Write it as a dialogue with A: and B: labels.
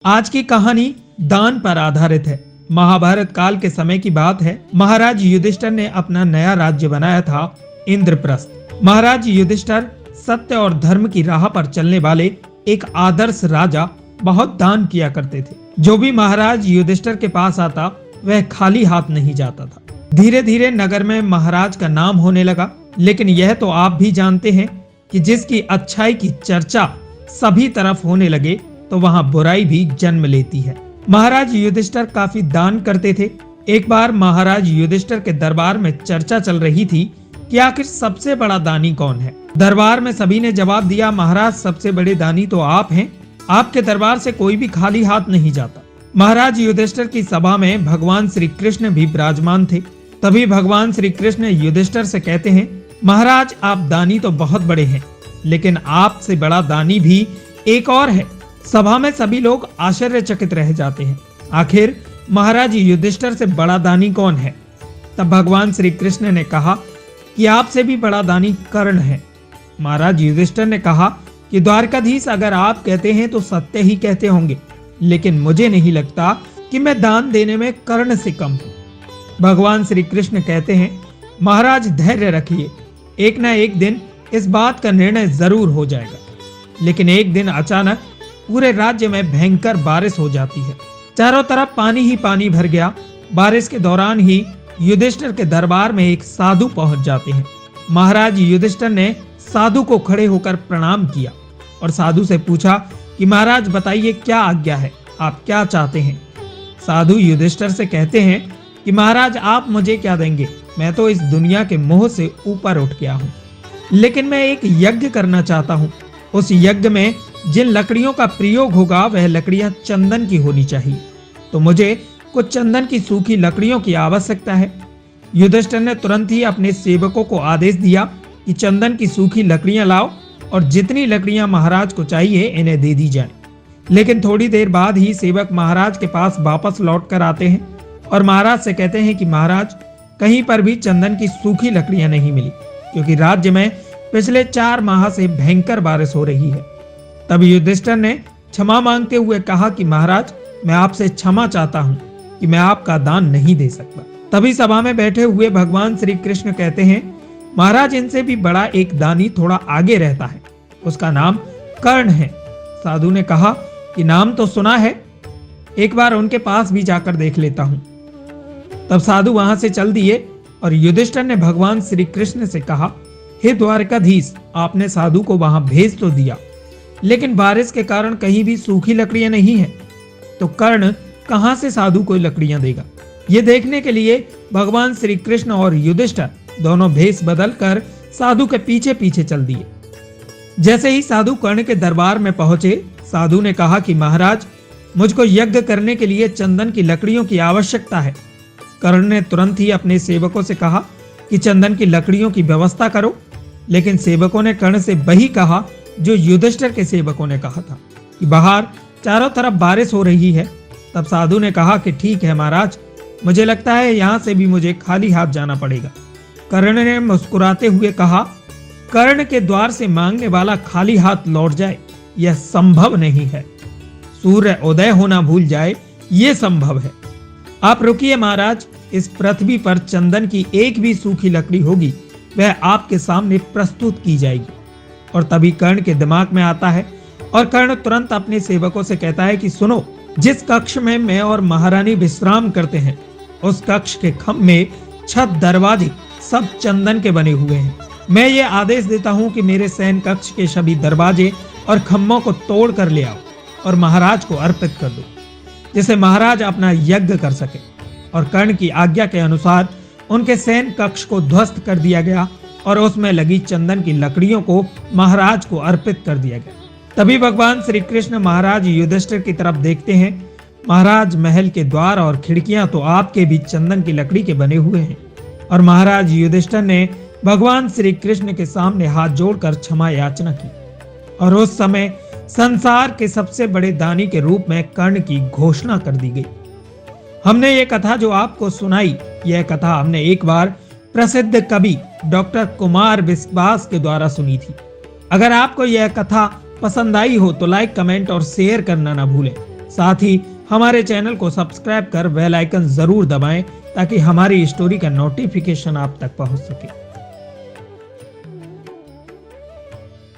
A: आज की कहानी दान पर आधारित है। महाभारत काल के समय की बात है। महाराज युधिष्ठिर ने अपना नया राज्य बनाया था इंद्रप्रस्थ। महाराज युधिष्ठिर सत्य और धर्म की राह पर चलने वाले एक आदर्श राजा बहुत दान किया करते थे। जो भी महाराज युधिष्ठिर के पास आता वह खाली हाथ नहीं जाता था। धीरे धीरे नगर में महाराज का नाम होने लगा। लेकिन यह तो आप भी जानते हैं कि जिसकी अच्छाई की चर्चा सभी तरफ होने लगे तो वहां बुराई भी जन्म लेती है। महाराज युधिष्ठिर काफी दान करते थे। एक बार महाराज युधिष्ठिर के दरबार में चर्चा चल रही थी कि आखिर सबसे बड़ा दानी कौन है। दरबार में सभी ने जवाब दिया, महाराज सबसे बड़े दानी तो आप हैं। आपके दरबार से कोई भी खाली हाथ नहीं जाता। महाराज युधिष्ठिर की सभा में भगवान श्री कृष्ण भी विराजमान थे। तभी भगवान श्री कृष्ण युधिष्ठिर से कहते हैं, महाराज आप दानी तो बहुत बड़े हैं, लेकिन आपसे बड़ा दानी भी एक और है। सभा में सभी लोग आश्चर्यचकित रह जाते हैं। आखिर महाराज युधिष्ठिर से बड़ा दानी कौन है? तब भगवान श्री कृष्ण ने कहा कि आपसे भी बड़ा दानी कर्ण है। महाराज युधिष्ठिर ने कहा कि द्वारकाधीश अगर आप कहते हैं तो सत्य ही कहते होंगे, लेकिन मुझे नहीं लगता कि मैं दान देने में कर्ण से कम हूं। भगवान श्री कृष्ण कहते हैं, महाराज धैर्य रखिए, एक ना एक दिन इस बात का निर्णय जरूर हो जाएगा। लेकिन एक दिन अचानक पूरे राज्य में भयंकर बारिश हो जाती है। चारों तरफ पानी ही पानी भर गया। बारिश के दौरान ही युधिष्ठिर के दरबार में एक साधु पहुंच जाते हैं। महाराज युधिष्ठिर ने साधु को खड़े होकर प्रणाम किया और साधु से पूछा कि महाराज बताइए क्या आज्ञा है, आप क्या चाहते हैं? साधु युधिष्ठिर से कहते हैं कि महाराज आप मुझे क्या देंगे, मैं तो इस दुनिया के मोह से ऊपर उठ गया हूँ, लेकिन मैं एक यज्ञ करना चाहता हूँ। उस यज्ञ में जिन लकड़ियों का प्रयोग होगा वह लकड़ियां चंदन की होनी चाहिए, तो मुझे कुछ चंदन की सूखी लकड़ियों की आवश्यकता है। युधिष्ठिर ने तुरंत ही अपने सेवकों को आदेश दिया कि चंदन की सूखी लकड़ियां लाओ और जितनी लकड़ियां महाराज को चाहिए इन्हें दे दी जाए। लेकिन थोड़ी देर बाद ही सेवक महाराज के पास वापस लौट कर आते हैं और महाराज से कहते हैं कि महाराज कहीं पर भी चंदन की सूखी लकड़ियां नहीं मिली, क्योंकि राज्य में पिछले 4 माह से भयंकर बारिश हो रही है। तब युधिष्ठिर ने क्षमा मांगते हुए कहा कि महाराज मैं आपसे क्षमा चाहता हूं कि मैं आपका दान नहीं दे सकता। तभी सभा में बैठे हुए भगवान श्री कृष्ण कहते हैं, महाराज इनसे भी बड़ा एक दानी थोड़ा आगे रहता है, उसका नाम कर्ण है। साधु ने कहा कि नाम तो सुना है, एक बार उनके पास भी जाकर देख लेता हूं। तब साधु वहां से चल दिए और युधिष्ठिर ने भगवान श्री कृष्ण से कहा, हे द्वारकाधीश आपने साधु को वहां भेज तो दिया, लेकिन बारिश के कारण कहीं भी सूखी लकड़ियां नहीं है, तो कर्ण कहां से साधु को लकड़ियां देगा? ये देखने के लिए भगवान श्री कृष्ण और युधिष्ठिर दोनों भेष बदलकर साधु के पीछे पीछे चल दिए। जैसे ही साधु कर्ण के दरबार में पहुंचे, साधु ने कहा कि महाराज मुझको यज्ञ करने के लिए चंदन की लकड़ियों की आवश्यकता है। कर्ण ने तुरंत ही अपने सेवकों से कहा कि चंदन की लकड़ियों की व्यवस्था करो, लेकिन सेवकों ने कर्ण से वही कहा जो युधिष्ठिर के सेवकों ने कहा था कि बाहर चारों तरफ बारिश हो रही है। तब साधु ने कहा कि ठीक है महाराज, मुझे लगता है यहाँ से भी मुझे खाली हाथ जाना पड़ेगा। कर्ण ने मुस्कुराते हुए कहा, कर्ण के द्वार से मांगने वाला खाली हाथ लौट जाए यह संभव नहीं है। सूर्य उदय होना भूल जाए ये संभव है। आप रुकिए महाराज, इस पृथ्वी पर चंदन की एक भी सूखी लकड़ी होगी वह आपके सामने प्रस्तुत की जाएगी। और तभी कर्ण के दिमाग में आता है और कर्ण तुरंत अपने सेवकों से कहता है कि सुनो, जिस कक्ष में मैं और महारानी विश्राम करते हैं उस कक्ष के खम्भे, छत, दरवाजे सब चंदन के बने हुए हैं। मैं ये आदेश देता हूं कि मेरे शयन कक्ष के सभी दरवाजे और खम्भों को तोड़ कर ले आओ और महाराज को अर्पित कर दो, जिससे महाराज अपना यज्ञ कर सके। और कर्ण की आज्ञा के अनुसार उनके शयन कक्ष को ध्वस्त कर दिया गया और उसमें लगी चंदन की लकड़ियों को महाराज को अर्पित कर दिया गया। तभी भगवान श्री कृष्ण महाराज युधिष्ठिर की तरफ देखते हैं। महाराज महल के द्वार और खिड़कियां तो आपके भी चंदन की लकड़ी के बने हुए हैं। और महाराज युधिष्ठिर ने भगवान श्री कृष्ण के सामने हाथ जोड़कर क्षमा याचना की और उस समय संसार के सबसे बड़े दानी के रूप में कर्ण की घोषणा कर दी गई। हमने ये कथा जो आपको सुनाई, यह कथा हमने एक बार प्रसिद्ध कवि डॉक्टर कुमार विश्वास के द्वारा सुनी थी। अगर आपको यह कथा पसंद आई हो तो लाइक, कमेंट और शेयर करना ना भूलें। साथ ही हमारे चैनल को सब्सक्राइब कर बेल आइकन जरूर दबाएं ताकि हमारी स्टोरी का नोटिफिकेशन आप तक पहुंच सके।